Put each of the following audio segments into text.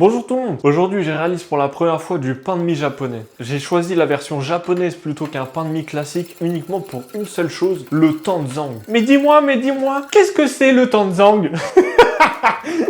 Bonjour tout le monde. Aujourd'hui, je réalise pour la première fois du pain de mie japonais. J'ai choisi la version japonaise plutôt qu'un pain de mie classique uniquement pour une seule chose, le tanzang. Mais dis-moi, qu'est-ce que c'est le tanzang?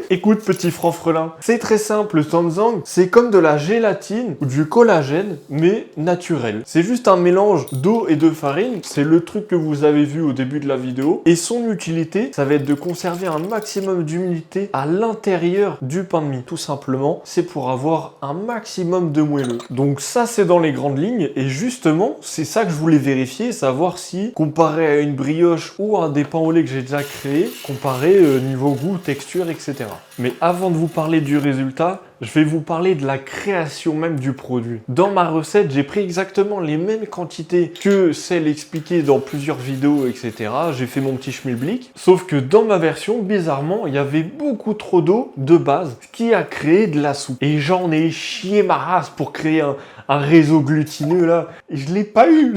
Écoute, petit franfrelin, c'est très simple, le tanzang, c'est comme de la gélatine ou du collagène, mais naturel. C'est juste un mélange d'eau et de farine, c'est le truc que vous avez vu au début de la vidéo, et son utilité, ça va être de conserver un maximum d'humidité à l'intérieur du pain de mie. Tout simplement, c'est pour avoir un maximum de moelleux. Donc ça, c'est dans les grandes lignes, et justement, c'est ça que je voulais vérifier, savoir si, comparé à une brioche ou à des pains au lait que j'ai déjà créés, comparé niveau goût, texture, etc. Mais avant de vous parler du résultat, je vais vous parler de la création même du produit. Dans ma recette, j'ai pris exactement les mêmes quantités que celles expliquées dans plusieurs vidéos, etc. J'ai fait mon petit schmilblick. Sauf que dans ma version, bizarrement, il y avait beaucoup trop d'eau de base, ce qui a créé de la soupe. Et j'en ai chié ma race pour créer un réseau glutineux là. Et je l'ai pas eu.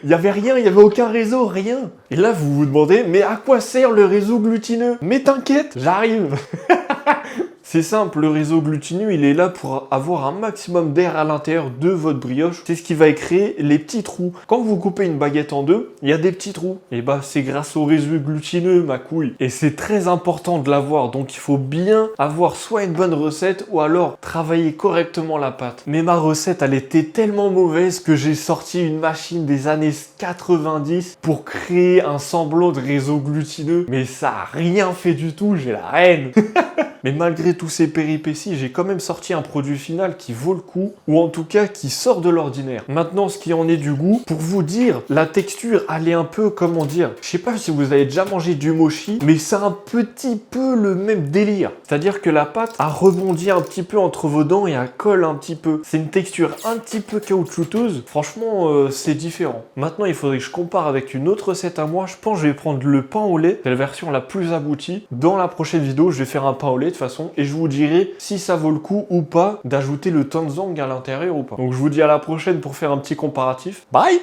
Il n'y avait rien, il n'y avait aucun réseau, rien. Et là, vous vous demandez, mais à quoi sert le réseau glutineux? Mais t'inquiète, j'arrive. C'est simple, le réseau glutineux, il est là pour avoir un maximum d'air à l'intérieur de votre brioche. C'est ce qui va créer les petits trous. Quand vous coupez une baguette en deux, il y a des petits trous. Et bah, c'est grâce au réseau glutineux, ma couille. Et c'est très important de l'avoir, donc il faut bien avoir soit une bonne recette, ou alors travailler correctement la pâte. Mais ma recette, elle était tellement mauvaise que j'ai sorti une machine des années 90 pour créer un semblant de réseau glutineux. Mais ça a rien fait du tout, j'ai la haine. Mais malgré tous ces péripéties, j'ai quand même sorti un produit final qui vaut le coup, ou en tout cas qui sort de l'ordinaire. Maintenant, ce qui en est du goût, pour vous dire, la texture, elle est un peu, comment dire, je sais pas si vous avez déjà mangé du mochi, mais c'est un petit peu le même délire. C'est-à-dire que la pâte a rebondi un petit peu entre vos dents et elle colle un petit peu. C'est une texture un petit peu caoutchouteuse. Franchement, c'est différent. Maintenant, il faudrait que je compare avec une autre recette à moi. Je pense que je vais prendre le pain au lait. C'est la version la plus aboutie. Dans la prochaine vidéo, je vais faire un pain au lait de façon et je vous dirai si ça vaut le coup ou pas d'ajouter le tanzang à l'intérieur ou pas. Donc je vous dis à la prochaine pour faire un petit comparatif. Bye.